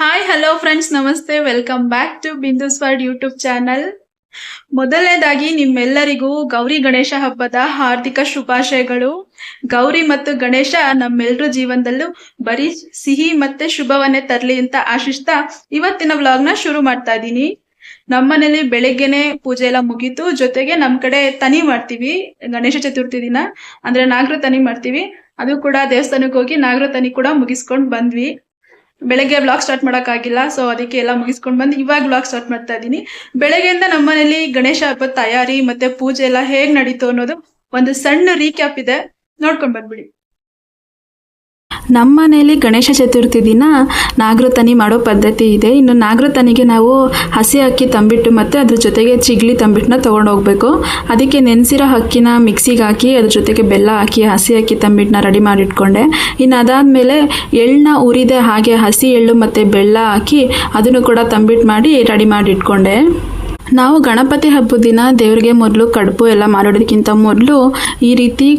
Hi hello friends, ನಮಸ್ತೆ. Welcome back to Bindu's world YouTube channel. ಮೊದಲನೇದಾಗಿ ನಿಮ್ಮೆಲ್ಲರಿಗೂ ಗೌರಿ ಗಣೇಶ ಹಬ್ಬದ ಹಾರ್ದಿಕ ಶುಭಾಶಯಗಳು. ಗೌರಿ ಮತ್ತು ಗಣೇಶ ನಮ್ಮೆಲ್ಲರ ಜೀವನದಲ್ಲೂ ಬರೀ ಸಿಹಿ ಮತ್ತೆ ಶುಭವನ್ನೇ ತರಲಿ ಅಂತ ಆಶಿಸ್ತಾ ಇವತ್ತಿನ ವ್ಲಾಗ್ನ ಶುರು ಮಾಡ್ತಾ ಇದ್ದೀನಿ. ನಮ್ಮನೇಲಿ ಬೆಳಗ್ಗೆನೆ ಪೂಜೆ ಎಲ್ಲ ಮುಗೀತು. ಜೊತೆಗೆ ನಮ್ ಕಡೆ ತನಿ ಮಾಡ್ತೀವಿ ಗಣೇಶ ಚತುರ್ಥಿ ದಿನ, ಅಂದ್ರೆ ನಾಗರ ತನಿ ಮಾಡ್ತೀವಿ. ಅದು ಕೂಡ ದೇವಸ್ಥಾನಕ್ಕೆ ಹೋಗಿ ನಾಗರ ತನಿ ಕೂಡ ಮುಗಿಸ್ಕೊಂಡ್ ಬಂದ್ವಿ. ಬೆಳಗ್ಗೆ ವ್ಲಾಗ್ ಸ್ಟಾರ್ಟ್ ಮಾಡೋಕ್ಕಾಗಿಲ್ಲ, ಸೊ ಅದಕ್ಕೆ ಎಲ್ಲ ಮುಗಿಸ್ಕೊಂಡು ಬಂದು ಇವಾಗ ವ್ಲಾಗ್ ಸ್ಟಾರ್ಟ್ ಮಾಡ್ತಾ ಇದ್ದೀನಿ. ಬೆಳಗ್ಗೆಯಿಂದ ನಮ್ಮನೇಲಿ ಗಣೇಶ ಹಬ್ಬದ ತಯಾರಿ ಮತ್ತೆ ಪೂಜೆ ಎಲ್ಲ ಹೇಗ್ ನಡೀತು ಅನ್ನೋದು ಒಂದು ಸಣ್ಣ ರೀಕ್ಯಾಪ್ ಇದೆ, ನೋಡ್ಕೊಂಡು ಬಂದ್ಬಿಡಿ. ನಮ್ಮ ಮನೆಯಲ್ಲಿ ಗಣೇಶ ಚತುರ್ಥಿ ದಿನ ನಾಗರತನಿ ಮಾಡೋ ಪದ್ಧತಿ ಇದೆ. ಇನ್ನು ನಾಗರತನಿಗೆ ನಾವು ಹಸಿ ಅಕ್ಕಿ ತಂಬಿಟ್ಟು ಮತ್ತು ಅದ್ರ ಜೊತೆಗೆ ಚಿಗ್ಲಿ ತಂಬಿಟ್ಟನ್ನ ತೊಗೊಂಡು ಹೋಗಬೇಕು. ಅದಕ್ಕೆ ನೆನೆಸಿರೋ ಅಕ್ಕಿನ ಮಿಕ್ಸಿಗೆ ಹಾಕಿ ಅದ್ರ ಜೊತೆಗೆ ಬೆಲ್ಲ ಹಾಕಿ ಹಸಿ ಅಕ್ಕಿ ತಂಬಿಟ್ಟನ್ನ ರೆಡಿ ಮಾಡಿಟ್ಕೊಂಡೆ. ಇನ್ನು ಅದಾದಮೇಲೆ ಎಳ್ಳನ್ನ ಉರಿದೆ ಹಾಗೆ ಹಸಿ ಎಳ್ಳು ಮತ್ತು ಬೆಲ್ಲ ಹಾಕಿ ಅದನ್ನು ಕೂಡ ತಂಬಿಟ್ಟು ಮಾಡಿ ರೆಡಿ ಮಾಡಿಟ್ಕೊಂಡೆ. ನಾವು ಗಣಪತಿ ಹಬ್ಬದ ದಿನ ದೇವರಿಗೆ ಮೊದಲು ಕಡುಬು ಎಲ್ಲ ಮಾಡೋದಕ್ಕಿಂತ ಮೊದಲು ಈ ರೀತಿ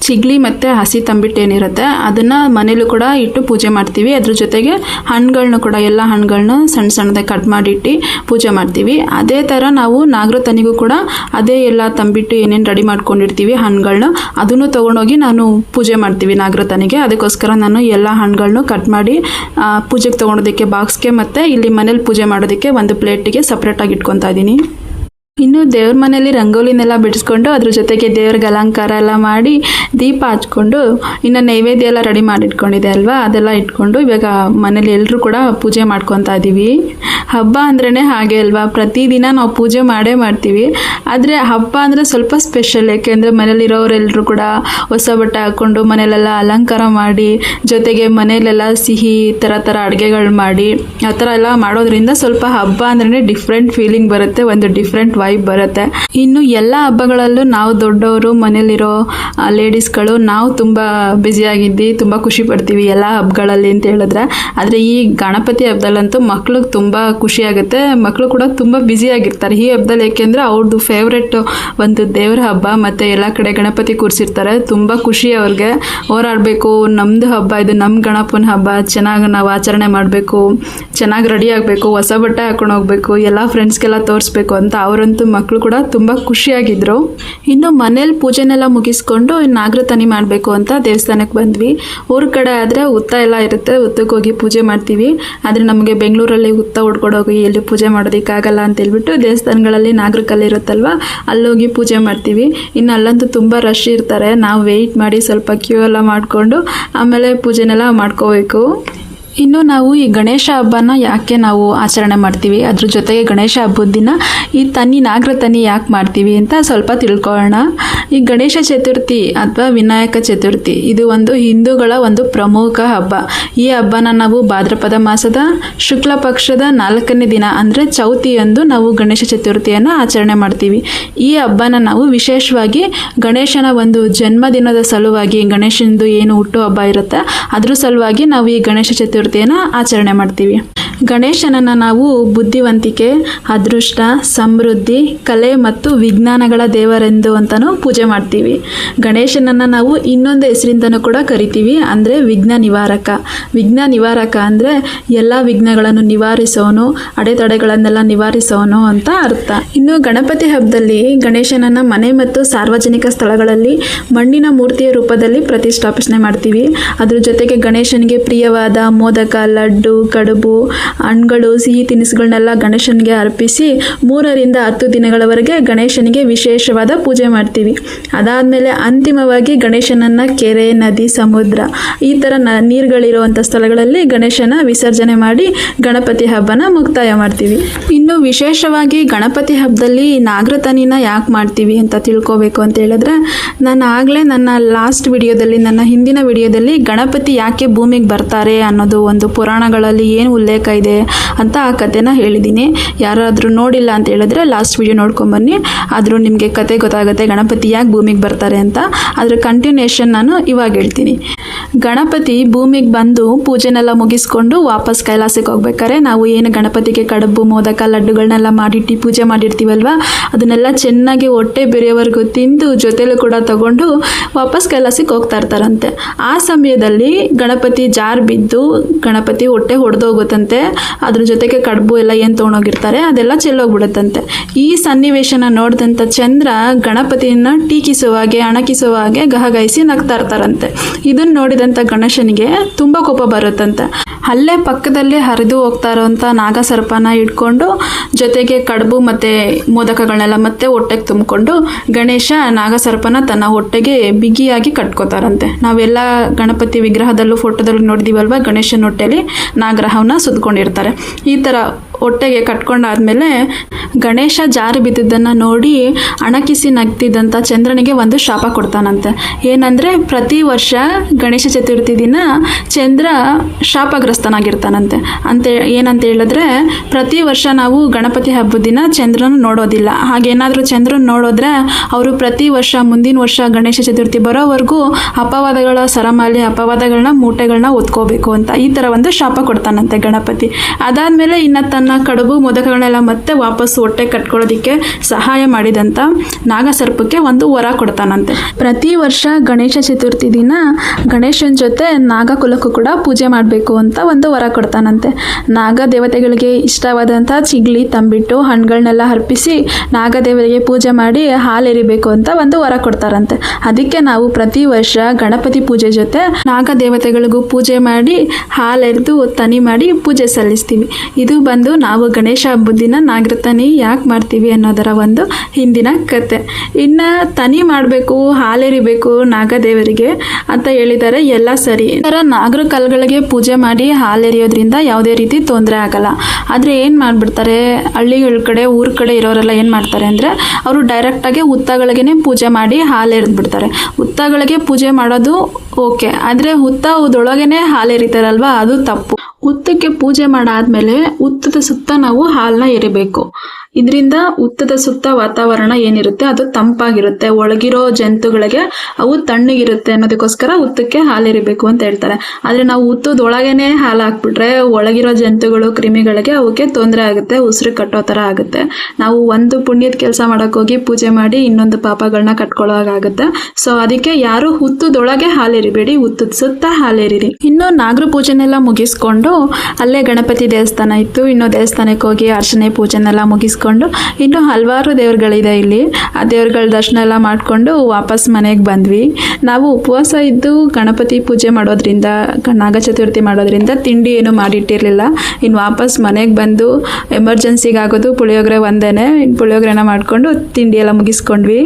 ಚಿಗ್ಲಿ ಮತ್ತು ಹಸಿ ತಂಬಿಟ್ಟು ಏನಿರುತ್ತೆ ಅದನ್ನು ಮನೇಲೂ ಕೂಡ ಇಟ್ಟು ಪೂಜೆ ಮಾಡ್ತೀವಿ. ಅದ್ರ ಜೊತೆಗೆ ಹಣ್ಣುಗಳನ್ನ ಕೂಡ ಎಲ್ಲ ಹಣ್ಣುಗಳನ್ನ ಸಣ್ಣ ಸಣ್ಣದಾಗಿ ಕಟ್ ಮಾಡಿಟ್ಟು ಪೂಜೆ ಮಾಡ್ತೀವಿ. ಅದೇ ಥರ ನಾವು ನಾಗರತನಿಗೂ ಕೂಡ ಅದೇ ಎಲ್ಲ ತಂಬಿಟ್ಟು ಏನೇನು ರೆಡಿ ಮಾಡ್ಕೊಂಡಿರ್ತೀವಿ ಹಣ್ಣುಗಳನ್ನ ಅದನ್ನು ತೊಗೊಂಡೋಗಿ ನಾನು ಪೂಜೆ ಮಾಡ್ತೀವಿ ನಾಗರತನಿಗೆ. ಅದಕ್ಕೋಸ್ಕರ ನಾನು ಎಲ್ಲ ಹಣ್ಣುಗಳನ್ನೂ ಕಟ್ ಮಾಡಿ ಪೂಜೆಗೆ ತೊಗೊಳೋದಕ್ಕೆ ಬಾಕ್ಸ್ಗೆ ಮತ್ತು ಇಲ್ಲಿ ಮನೇಲಿ ಪೂಜೆ ಮಾಡೋದಕ್ಕೆ ಒಂದು ಪ್ಲೇಟಿಗೆ ಸಪ್ರೇಟಾಗಿ ಇಟ್ಕೊತಾ ಇದ್ದೀನಿ. ಇನ್ನು ದೇವ್ರ ಮನೇಲಿ ರಂಗೋಲಿನೆಲ್ಲ ಬಿಡಿಸ್ಕೊಂಡು ಅದ್ರ ಜೊತೆಗೆ ದೇವ್ರಿಗೆ ಅಲಂಕಾರ ಎಲ್ಲ ಮಾಡಿ ದೀಪ ಹಚ್ಕೊಂಡು ಇನ್ನು ನೈವೇದ್ಯ ಎಲ್ಲ ರೆಡಿ ಮಾಡಿಟ್ಕೊಂಡಿದೆ ಅಲ್ವಾ, ಅದೆಲ್ಲ ಇಟ್ಕೊಂಡು ಇವಾಗ ಮನೇಲಿ ಎಲ್ಲರೂ ಕೂಡ ಪೂಜೆ ಮಾಡ್ಕೊತಾ ಇದ್ದೀವಿ. ಹಬ್ಬ ಅಂದ್ರೇ ಹಾಗೆ ಅಲ್ವಾ, ಪ್ರತಿದಿನ ನಾವು ಪೂಜೆ ಮಾಡೇ ಮಾಡ್ತೀವಿ. ಆದರೆ ಹಬ್ಬ ಅಂದರೆ ಸ್ವಲ್ಪ ಸ್ಪೆಷಲ್, ಯಾಕೆಂದರೆ ಮನೇಲಿರೋರೆಲ್ಲರೂ ಕೂಡ ಹೊಸ ಬಟ್ಟೆ ಹಾಕ್ಕೊಂಡು ಮನೇಲೆಲ್ಲ ಅಲಂಕಾರ ಮಾಡಿ ಜೊತೆಗೆ ಮನೇಲೆಲ್ಲ ಸಿಹಿ ಥರ ಅಡುಗೆಗಳು ಮಾಡಿ ಆ ಥರ ಎಲ್ಲ ಮಾಡೋದ್ರಿಂದ ಸ್ವಲ್ಪ ಹಬ್ಬ ಅಂದ್ರೇ ಡಿಫ್ರೆಂಟ್ ಫೀಲಿಂಗ್ ಬರುತ್ತೆ, ಒಂದು ಡಿಫ್ರೆಂಟ್ ವೈಬ್ ಬರುತ್ತೆ. ಇನ್ನು ಎಲ್ಲ ಹಬ್ಬಗಳಲ್ಲೂ ನಾವು ದೊಡ್ಡವರು ಮನೇಲಿರೋ ಲೇಡೀಸ್ಗಳು ನಾವು ತುಂಬ ಬ್ಯುಸಿಯಾಗಿದ್ದು ತುಂಬ ಖುಷಿ ಪಡ್ತೀವಿ ಎಲ್ಲ ಹಬ್ಬಗಳಲ್ಲಿ ಅಂತ ಹೇಳಿದ್ರೆ. ಆದರೆ ಈ ಗಣಪತಿ ಹಬ್ಬದಲ್ಲಂತೂ ಮಕ್ಳಿಗೆ ತುಂಬ ಖುಷಿ ಆಗುತ್ತೆ, ಮಕ್ಕಳು ಕೂಡ ತುಂಬ ಬ್ಯುಸಿಯಾಗಿರ್ತಾರೆ ಈ ಹಬ್ಬದಲ್ಲಿ. ಏಕೆಂದರೆ ಅವ್ರದ್ದು ಫೇವ್ರೆಟ್ ಒಂದು ದೇವರ ಹಬ್ಬ ಮತ್ತು ಎಲ್ಲ ಕಡೆ ಗಣಪತಿ ಕೂರಿಸಿರ್ತಾರೆ. ತುಂಬ ಖುಷಿ ಅವ್ರಿಗೆ, ಹೋರಾಡಬೇಕು, ನಮ್ಮದು ಹಬ್ಬ ಇದು, ನಮ್ಮ ಗಣಪನ ಹಬ್ಬ, ಚೆನ್ನಾಗಿ ನಾವು ಆಚರಣೆ ಮಾಡಬೇಕು, ಚೆನ್ನಾಗಿ ರೆಡಿ ಆಗಬೇಕು, ಹೊಸ ಬಟ್ಟೆ ಹಾಕೊಂಡು ಹೋಗ್ಬೇಕು, ಎಲ್ಲ ಫ್ರೆಂಡ್ಸ್ಗೆಲ್ಲ ತೋರಿಸ್ಬೇಕು ಅಂತ ಅವರಂತೂ ಮಕ್ಕಳು ಕೂಡ ತುಂಬ ಖುಷಿಯಾಗಿದ್ದರು. ಇನ್ನು ಮನೇಲಿ ಪೂಜೆನೆಲ್ಲ ಮುಗಿಸ್ಕೊಂಡು ನಾಗರತನಿ ಮಾಡಬೇಕು ಅಂತ ದೇವಸ್ಥಾನಕ್ಕೆ ಬಂದ್ವಿ. ಊರ ಕಡೆ ಆದರೆ ಹುತ್ತ ಎಲ್ಲ ಇರುತ್ತೆ, ಹುತ್ತಕ್ಕೆ ಹೋಗಿ ಪೂಜೆ ಮಾಡ್ತೀವಿ. ಆದರೆ ನಮಗೆ ಬೆಂಗಳೂರಲ್ಲಿ ಹುತ್ತ ಹೊಡ್ಕೊಡೋಗಿ ಎಲ್ಲಿ ಪೂಜೆ ಮಾಡೋದಕ್ಕಾಗಲ್ಲ ಅಂತ ಹೇಳ್ಬಿಟ್ಟು ದೇವಸ್ಥಾನಗಳಲ್ಲಿ ನಾಗರಕಲ್ಲಿ ಇರುತ್ತಲ್ವ ಅಲ್ಲೋಗಿ ಪೂಜೆ ಮಾಡ್ತೀವಿ. ಇನ್ನು ಅಲ್ಲಂತೂ ತುಂಬ ರಶ್ ಇರ್ತಾರೆ, ನಾವು ವೆಯ್ಟ್ ಮಾಡಿ ಸ್ವಲ್ಪ ಕ್ಯೂ ಎಲ್ಲ ಮಾಡಿಕೊಂಡು ಆಮೇಲೆ ಪೂಜೆನೆಲ್ಲ ಮಾಡ್ಕೋಬೇಕು. ಇನ್ನು ನಾವು ಈ ಗಣೇಶ ಹಬ್ಬನ ಯಾಕೆ ನಾವು ಆಚರಣೆ ಮಾಡ್ತೀವಿ, ಅದ್ರ ಜೊತೆಗೆ ಗಣೇಶ ಹಬ್ಬದ ದಿನ ಈ ನಾಗರ ತನಿ ಯಾಕೆ ಮಾಡ್ತೀವಿ ಅಂತ ಸ್ವಲ್ಪ ತಿಳ್ಕೊಳ್ಳೋಣ. ಈ ಗಣೇಶ ಚತುರ್ಥಿ ಅಥವಾ ವಿನಾಯಕ ಚತುರ್ಥಿ ಇದು ಒಂದು ಹಿಂದೂಗಳ ಒಂದು ಪ್ರಮುಖ ಹಬ್ಬ. ಈ ಹಬ್ಬನ ನಾವು ಭಾದ್ರಪದ ಮಾಸದ ಶುಕ್ಲ ಪಕ್ಷದ 4ನೇ ದಿನ ಅಂದರೆ ಚೌತಿಯಂದು ನಾವು ಗಣೇಶ ಚತುರ್ಥಿಯನ್ನು ಆಚರಣೆ ಮಾಡ್ತೀವಿ. ಈ ಹಬ್ಬನ ನಾವು ವಿಶೇಷವಾಗಿ ಗಣೇಶನ ಒಂದು ಜನ್ಮದಿನದ ಸಲುವಾಗಿ, ಗಣೇಶನದು ಏನು ಹುಟ್ಟು ಹಬ್ಬ ಇರುತ್ತೆ ಅದ್ರ ಸಲುವಾಗಿ ನಾವು ಈ ಗಣೇಶ ಚತುರ್ಥಿಯನ್ನು ಆಚರಣೆ ಮಾಡ್ತೀವಿ. ಗಣೇಶನನ್ನು ನಾವು ಬುದ್ಧಿವಂತಿಕೆ, ಅದೃಷ್ಟ, ಸಮೃದ್ಧಿ, ಕಲೆ ಮತ್ತು ವಿಜ್ಞಾನಗಳ ದೇವರೆಂದು ಅಂತಲೂ ಪೂಜೆ ಮಾಡ್ತೀವಿ. ಗಣೇಶನನ್ನು ನಾವು ಇನ್ನೊಂದು ಹೆಸರಿಂದನೂ ಕೂಡ ಕರಿತೀವಿ, ಅಂದರೆ ವಿಘ್ನ ನಿವಾರಕ. ವಿಘ್ನ ನಿವಾರಕ ಅಂದರೆ ಎಲ್ಲ ವಿಘ್ನಗಳನ್ನು ನಿವಾರಿಸೋನು, ಅಡೆತಡೆಗಳನ್ನೆಲ್ಲ ನಿವಾರಿಸೋನು ಅಂತ ಅರ್ಥ. ಇನ್ನು ಗಣಪತಿ ಹಬ್ಬದಲ್ಲಿ ಗಣೇಶನನ್ನು ಮನೆ ಮತ್ತು ಸಾರ್ವಜನಿಕ ಸ್ಥಳಗಳಲ್ಲಿ ಮಣ್ಣಿನ ಮೂರ್ತಿಯ ರೂಪದಲ್ಲಿ ಪ್ರತಿಷ್ಠಾಪನೆ ಮಾಡ್ತೀವಿ. ಅದ್ರ ಜೊತೆಗೆ ಗಣೇಶನಿಗೆ ಪ್ರಿಯವಾದ ಮೋದಕ, ಲಡ್ಡು, ಕಡುಬು, ಹಣ್ಣುಗಳು, ಸಿಹಿ ತಿನಿಸುಗಳನ್ನೆಲ್ಲ ಗಣೇಶನಿಗೆ ಅರ್ಪಿಸಿ 3 ರಿಂದ 10 ದಿನಗಳವರೆಗೆ ಗಣೇಶನಿಗೆ ವಿಶೇಷವಾದ ಪೂಜೆ ಮಾಡ್ತೀವಿ. ಅದಾದಮೇಲೆ ಅಂತಿಮವಾಗಿ ಗಣೇಶನನ್ನು ಕೆರೆ, ನದಿ, ಸಮುದ್ರ ಈ ಥರ ನೀರುಗಳಿರುವಂಥ ಸ್ಥಳಗಳಲ್ಲಿ ಗಣೇಶನ ವಿಸರ್ಜನೆ ಮಾಡಿ ಗಣಪತಿ ಹಬ್ಬನ ಮುಕ್ತಾಯ ಮಾಡ್ತೀವಿ. ಇನ್ನು ವಿಶೇಷವಾಗಿ ಗಣಪತಿ ಹಬ್ಬದಲ್ಲಿ ನಾಗರತನಿನ ಯಾಕೆ ಮಾಡ್ತೀವಿ ಅಂತ ತಿಳ್ಕೋಬೇಕು ಅಂತ ಹೇಳಿದ್ರೆ, ನಾನು ಆಗಲೇ ನನ್ನ ಲಾಸ್ಟ್ ವಿಡಿಯೋದಲ್ಲಿ, ನನ್ನ ಹಿಂದಿನ ವಿಡಿಯೋದಲ್ಲಿ ಗಣಪತಿ ಯಾಕೆ ಭೂಮಿಗೆ ಬರ್ತಾರೆ ಅನ್ನೋದು ಒಂದು ಪುರಾಣಗಳಲ್ಲಿ ಏನು ಉಲ್ಲೇಖ ಇದೆ ಅಂತ ಆ ಕಥೆನ ಹೇಳಿದ್ದೀನಿ. ಯಾರಾದರೂ ನೋಡಿಲ್ಲ ಅಂತ ಹೇಳಿದ್ರೆ ಲಾಸ್ಟ್ ವಿಡಿಯೋ ನೋಡ್ಕೊಂಬನ್ನಿ, ಆದರೂ ನಿಮಗೆ ಕತೆ ಗೊತ್ತಾಗುತ್ತೆ ಗಣಪತಿ ಯಾಕೆ ಭೂಮಿಗೆ ಬರ್ತಾರೆ ಅಂತ. ಅದರ ಕಂಟಿನ್ಯೂಷನ್ ನಾನು ಇವಾಗ ಹೇಳ್ತೀನಿ. ಗಣಪತಿ ಭೂಮಿಗೆ ಬಂದು ಪೂಜೆನೆಲ್ಲ ಮುಗಿಸ್ಕೊಂಡು ವಾಪಸ್ ಕೈಲಾಸಕ್ಕೆ ಹೋಗ್ಬೇಕಾದ್ರೆ ನಾವು ಏನು ಗಣಪತಿಗೆ ಕಡುಬು, ಮೋದಕ, ಲಡ್ಡುಗಳನ್ನೆಲ್ಲ ಮಾಡಿಟ್ಟು ಪೂಜೆ ಮಾಡಿರ್ತೀವಲ್ವ ಅದನ್ನೆಲ್ಲ ಚೆನ್ನಾಗಿ ಹೊಟ್ಟೆ ಬೇರೆಯವರೆಗೂ ತಿಂದು ಜೊತೆಲೂ ಕೂಡ ತಗೊಂಡು ವಾಪಸ್ ಕೈಲಾಸಕ್ಕೆ ಹೋಗ್ತಾ ಇರ್ತಾರಂತೆ. ಆ ಸಮಯದಲ್ಲಿ ಗಣಪತಿ ಜಾರ್ ಬಿದ್ದು ಗಣಪತಿ ಹೊಟ್ಟೆ ಹೊಡೆದೋಗುತ್ತಂತೆ. ಅದ್ರ ಜೊತೆಗೆ ಕಡುಬು ಎಲ್ಲ ಏನು ತೊಗೊಂಡೋಗಿರ್ತಾರೆ ಅದೆಲ್ಲ ಚೆಲ್ಲೋಗ್ಬಿಡುತ್ತಂತೆ. ಈ ಸನ್ನಿವೇಶನ ನೋಡಿದಂಥ ಚಂದ್ರ ಗಣಪತಿಯನ್ನ ಟೀಕಿಸುವ ಹಾಗೆ ಅಣಕಿಸುವ ಹಾಗೆ ಗಹಗಹಿಸಿ ನಗ್ತಾ ಇರ್ತಾರಂತೆ. ಇದನ್ನು ನೋಡಿದಂಥ ಗಣೇಶನಿಗೆ ತುಂಬ ಕೋಪ ಬರುತ್ತಂತೆ. ಅಲ್ಲೇ ಪಕ್ಕದಲ್ಲೇ ಹರಿದು ಹೋಗ್ತಾ ಇರೋವಂಥ ನಾಗಸರ್ಪನ ಹಿಡ್ಕೊಂಡು ಜೊತೆಗೆ ಕಡುಬು ಮತ್ತು ಮೋದಕಗಳನ್ನೆಲ್ಲ ಮತ್ತೆ ಹೊಟ್ಟೆಗೆ ತುಂಬಿಕೊಂಡು ಗಣೇಶ ನಾಗಸರ್ಪನ ತನ್ನ ಹೊಟ್ಟೆಗೆ ಬಿಗಿಯಾಗಿ ಕಟ್ಕೋತಾರಂತೆ. ನಾವೆಲ್ಲ ಗಣಪತಿ ವಿಗ್ರಹದಲ್ಲೂ ಫೋಟೋದಲ್ಲೂ ನೋಡಿದೀವಲ್ವ, ಗಣೇಶನ ಹೊಟ್ಟೆಲಿ ನಾಗರಹವನ್ನ ಸುತ್ಕೊಂಡಿರ್ತಾರೆ. ಈ ಥರ ಹೊಟ್ಟೆಗೆ ಕಟ್ಕೊಂಡಾದ್ಮೇಲೆ ಗಣೇಶ ಜಾರಿ ಬಿದ್ದಿದ್ದನ್ನು ನೋಡಿ ಅಣಕಿಸಿ ನಗ್ತಿದ್ದಂಥ ಚಂದ್ರನಿಗೆ ಒಂದು ಶಾಪ ಕೊಡ್ತಾನಂತೆ. ಏನಂದರೆ ಪ್ರತಿ ವರ್ಷ ಗಣೇಶ ಚತುರ್ಥಿ ದಿನ ಚಂದ್ರ ಶಾಪಗ್ರಸ್ತನಾಗಿರ್ತಾನಂತೆ. ಏನಂತ ಹೇಳಿದ್ರೆ ಪ್ರತಿ ವರ್ಷ ನಾವು ಗಣಪತಿ ಹಬ್ಬದ ದಿನ ಚಂದ್ರನ ನೋಡೋದಿಲ್ಲ. ಹಾಗೇನಾದರೂ ಚಂದ್ರನ ನೋಡೋದ್ರೆ ಅವರು ಪ್ರತಿ ವರ್ಷ ಮುಂದಿನ ವರ್ಷ ಗಣೇಶ ಚತುರ್ಥಿ ಬರೋವರೆಗೂ ಅಪವಾದಗಳ ಸರಮಾಲೆ ಅಪವಾದಗಳನ್ನ ಮೂಟೆಗಳನ್ನ ಒತ್ಕೋಬೇಕು ಅಂತ ಈ ಥರ ಒಂದು ಶಾಪ ಕೊಡ್ತಾನಂತೆ ಗಣಪತಿ. ಅದಾದಮೇಲೆ ಇನ್ನು ತನ್ನ ಕಡುಬು ಮೊದಕಗಳನ್ನೆಲ್ಲ ಮತ್ತೆ ವಾಪಸ್ ಹೊಟ್ಟೆ ಕಟ್ಕೊಳ್ಳೋದಕ್ಕೆ ಸಹಾಯ ಮಾಡಿದಂಥ ನಾಗಸರ್ಪಕ್ಕೆ ಒಂದು ವರ ಕೊಡ್ತಾನಂತೆ. ಪ್ರತಿ ವರ್ಷ ಗಣೇಶ ಚತುರ್ಥಿ ದಿನ ಗಣೇಶನ ಜೊತೆ ನಾಗಕುಲಕ್ಕೂ ಕೂಡ ಪೂಜೆ ಮಾಡಬೇಕು ಅಂತ ಒಂದು ವರ ಕೊಡ್ತಾನಂತೆ. ನಾಗ ದೇವತೆಗಳಿಗೆ ಇಷ್ಟವಾದಂಥ ಚಿಗ್ಲಿ ತಂಬಿಟ್ಟು ಹಣ್ಣುಗಳನ್ನೆಲ್ಲ ಅರ್ಪಿಸಿ ನಾಗದೇವರಿಗೆ ಪೂಜೆ ಮಾಡಿ ಹಾಲೆರಿಬೇಕು ಅಂತ ಒಂದು ವರ ಕೊಡ್ತಾರಂತೆ. ಅದಕ್ಕೆ ನಾವು ಪ್ರತಿ ವರ್ಷ ಗಣಪತಿ ಪೂಜೆ ಜೊತೆ ನಾಗ ದೇವತೆಗಳಿಗೂ ಪೂಜೆ ಮಾಡಿ ಹಾಲೆರೆದು ತನಿ ಮಾಡಿ ಪೂಜೆ ಸಲ್ಲಿಸ್ತೀವಿ. ಇದು ಬಂದು ನಾವು ಗಣೇಶ ಹಬ್ಬದ ದಿನ ನಾಗರತನಿ ಯಾಕೆ ಮಾಡ್ತೀವಿ ಅನ್ನೋದರ ಒಂದು ಹಿಂದಿನ ಕತೆ. ಇನ್ನು ತನಿ ಮಾಡಬೇಕು ಹಾಲೆರಿಬೇಕು ನಾಗದೇವರಿಗೆ ಅಂತ ಹೇಳಿದ್ದಾರೆ, ಎಲ್ಲ ಸರಿ. ಈ ಥರ ನಾಗರ ಕಲ್ಗಳಿಗೆ ಪೂಜೆ ಮಾಡಿ ಹಾಲೆರಿಯೋದ್ರಿಂದ ಯಾವುದೇ ರೀತಿ ತೊಂದರೆ ಆಗಲ್ಲ. ಆದರೆ ಏನು ಮಾಡಿಬಿಡ್ತಾರೆ ಹಳ್ಳಿಗಳ ಕಡೆ ಊರ ಕಡೆ ಇರೋರೆಲ್ಲ ಏನು ಮಾಡ್ತಾರೆ ಅಂದರೆ ಅವರು ಡೈರೆಕ್ಟಾಗಿ ಹುತ್ತಗಳಿಗೇ ಪೂಜೆ ಮಾಡಿ ಹಾಲೆರೆದ್ಬಿಡ್ತಾರೆ. ಹುತ್ತಗಳಿಗೆ ಪೂಜೆ ಮಾಡೋದು ಓಕೆ, ಆದರೆ ಹುತ್ತದೊಳಗೇನೆ ಹಾಲೆರಿತಾರಲ್ವ ಅದು ತಪ್ಪು. ಹುತ್ತಕ್ಕೆ ಪೂಜೆ ಮಾಡಾದ್ಮೇಲೆ ಹುತ್ತದ ಸುತ್ತ ನಾವು ಹಾಲನ್ನ ಎರಿಬೇಕು. ಇದರಿಂದ ಹುತ್ತದ ಸುತ್ತ ವಾತಾವರಣ ಏನಿರುತ್ತೆ ಅದು ತಂಪಾಗಿರುತ್ತೆ, ಒಳಗಿರೋ ಜಂತುಗಳಿಗೆ ಅವು ತಣ್ಣಗಿರುತ್ತೆ ಅನ್ನೋದಕ್ಕೋಸ್ಕರ ಹುತ್ತಕ್ಕೆ ಹಾಲೆರಿಬೇಕು ಅಂತ ಹೇಳ್ತಾರೆ. ಆದರೆ ನಾವು ಹುತ್ತದೊಳಗೇನೆ ಹಾಲು ಹಾಕ್ಬಿಟ್ರೆ ಒಳಗಿರೋ ಜಂತುಗಳು ಕ್ರಿಮಿಗಳಿಗೆ ಅವಕ್ಕೆ ತೊಂದರೆ ಆಗುತ್ತೆ, ಉಸಿರು ಕಟ್ಟೋ ಥರ ಆಗುತ್ತೆ. ನಾವು ಒಂದು ಪುಣ್ಯದ ಕೆಲಸ ಮಾಡೋಕ್ಕೋಗಿ ಪೂಜೆ ಮಾಡಿ ಇನ್ನೊಂದು ಪಾಪಗಳನ್ನ ಕಟ್ಕೊಳ್ಳೋವಾಗುತ್ತೆ. ಸೊ ಅದಕ್ಕೆ ಯಾರು ಹುತ್ತದೊಳಗೆ ಹಾಲೆರಿಬೇಡಿ, ಹುತ್ತದ ಸುತ್ತ ಹಾಲೆರಿರಿ. ಇನ್ನು ನಾಗರ ಪೂಜೆನೆಲ್ಲ ಮುಗಿಸ್ಕೊಂಡು ಅಲ್ಲೇ ಗಣಪತಿ ದೇವಸ್ಥಾನ ಇತ್ತು, ಇನ್ನು ದೇವಸ್ಥಾನಕ್ಕೆ ಹೋಗಿ ಅರ್ಚನೆ ಪೂಜೆನೆಲ್ಲ ಮುಗಿಸ್ಕೊಂಡು ಇನ್ನು ಹಲವಾರು ದೇವ್ರುಗಳಿದೆ ಇಲ್ಲಿ, ಆ ದೇವ್ರುಗಳ ದರ್ಶನ ಎಲ್ಲ ಮಾಡಿಕೊಂಡು ವಾಪಸ್ ಮನೆಗೆ ಬಂದ್ವಿ. ನಾವು ಉಪವಾಸ ಇದ್ದು ಗಣಪತಿ ಪೂಜೆ ಮಾಡೋದ್ರಿಂದ ನಾಗ ಚತುರ್ಥಿ ಮಾಡೋದ್ರಿಂದ ತಿಂಡಿ ಏನು ಮಾಡಿಟ್ಟಿರಲಿಲ್ಲ. ಇನ್ನು ವಾಪಸ್ ಮನೆಗೆ ಬಂದು ಎಮರ್ಜೆನ್ಸಿಗಾಗೋದು ಪುಳಿಯೋಗರೆ ಒಂದೇನೆ, ಇನ್ನು ಪುಳಿಯೋಗರೆನ ಮಾಡಿಕೊಂಡು ತಿಂಡಿ ಎಲ್ಲ ಮುಗಿಸ್ಕೊಂಡ್ವಿ.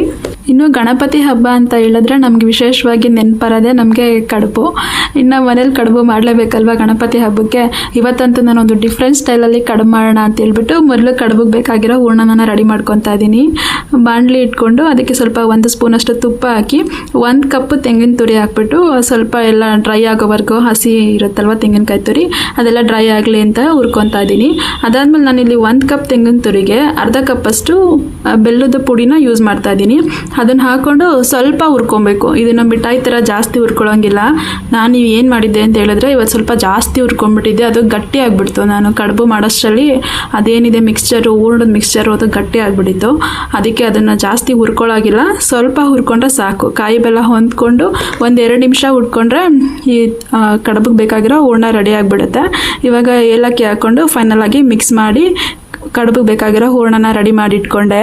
ಇನ್ನು ಗಣಪತಿ ಹಬ್ಬ ಅಂತ ಹೇಳಿದ್ರೆ ನಮ್ಗೆ ವಿಶೇಷವಾಗಿ ನೆನಪರೋದೆ ನಮಗೆ ಕಡುಬು. ಇನ್ನು ಮನೇಲಿ ಕಡುಬು ಮಾಡಲೇಬೇಕಲ್ವ ಗಣಪತಿ ಹಬ್ಬಕ್ಕೆ. ಇವತ್ತಂತೂ ನಾನೊಂದು ಡಿಫ್ರೆಂಟ್ ಸ್ಟೈಲಲ್ಲಿ ಕಡುಬು ಮಾಡೋಣ ಅಂತ ಹೇಳ್ಬಿಟ್ಟು ಮೊದಲು ಕಡುಬಿಗೆ ಬೇಕಾಗಿರೋ ಹೂರ್ಣನ ರೆಡಿ ಮಾಡ್ಕೊತಾ ಇದ್ದೀನಿ. ಬಾಣಲಿ ಇಟ್ಕೊಂಡು ಅದಕ್ಕೆ ಸ್ವಲ್ಪ 1 ಸ್ಪೂನಷ್ಟು ತುಪ್ಪ ಹಾಕಿ 1 ಕಪ್ ತೆಂಗಿನ ತುರಿ ಹಾಕ್ಬಿಟ್ಟು ಸ್ವಲ್ಪ ಎಲ್ಲ ಡ್ರೈ ಆಗೋವರೆಗೂ, ಹಸಿ ಇರುತ್ತಲ್ವ ತೆಂಗಿನಕಾಯಿ ತುರಿ ಅದೆಲ್ಲ ಡ್ರೈ ಆಗಲಿ ಅಂತ ಹುರ್ಕೊತಾ ಇದ್ದೀನಿ. ಅದಾದಮೇಲೆ ನಾನಿಲ್ಲಿ 1 ಕಪ್ ತೆಂಗಿನ ತುರಿಗೆ ಅರ್ಧ ಕಪ್ಪಷ್ಟು ಬೆಲ್ಲದ ಪುಡಿನ ಯೂಸ್ ಮಾಡ್ತಾ ಇದ್ದೀನಿ. ಅದನ್ನು ಹಾಕ್ಕೊಂಡು ಸ್ವಲ್ಪ ಹುರ್ಕೊಬೇಕು. ಇದನ್ನು ಮಿಠಾಯಿ ಥರ ಜಾಸ್ತಿ ಹುರ್ಕೊಳ್ಳೋಂಗಿಲ್ಲ. ನಾನು ಏನು ಮಾಡಿದ್ದೆ ಅಂತ ಹೇಳಿದ್ರೆ ಇವತ್ತು ಸ್ವಲ್ಪ ಜಾಸ್ತಿ ಹುರ್ಕೊಂಡ್ಬಿಟ್ಟಿದ್ದೆ, ಅದು ಗಟ್ಟಿ ಆಗಿಬಿಡ್ತು. ನಾನು ಕಡುಬು ಮಾಡೋಷ್ಟರಲ್ಲಿ ಅದೇನಿದೆ ಮಿಕ್ಸ್ಚರು ಹೂರ್ಣದ ಮಿಕ್ಸ್ಚರು ಅದು ಗಟ್ಟಿ ಆಗಿಬಿಟ್ಟಿತ್ತು. ಅದಕ್ಕೆ ಅದನ್ನು ಜಾಸ್ತಿ ಹುರ್ಕೊಳ್ಳೋಗಿಲ್ಲ, ಸ್ವಲ್ಪ ಹುರ್ಕೊಂಡ್ರೆ ಸಾಕು. ಕಾಯಿ ಬೆಲ್ಲ ಹೊಂದ್ಕೊಂಡು 1-2 ನಿಮಿಷ ಹುಡ್ಕೊಂಡ್ರೆ ಈ ಕಡುಬಿಗೆ ಬೇಕಾಗಿರೋ ಹೂರ್ಣ ರೆಡಿ ಆಗಿಬಿಡುತ್ತೆ. ಇವಾಗ ಏಲಕ್ಕಿ ಹಾಕ್ಕೊಂಡು ಫೈನಲ್ ಆಗಿ ಮಿಕ್ಸ್ ಮಾಡಿ ಕಡುಬಿಗೆ ಬೇಕಾಗಿರೋ ಹೂರ್ಣನ ರೆಡಿ ಮಾಡಿ ಇಟ್ಕೊಂಡೆ.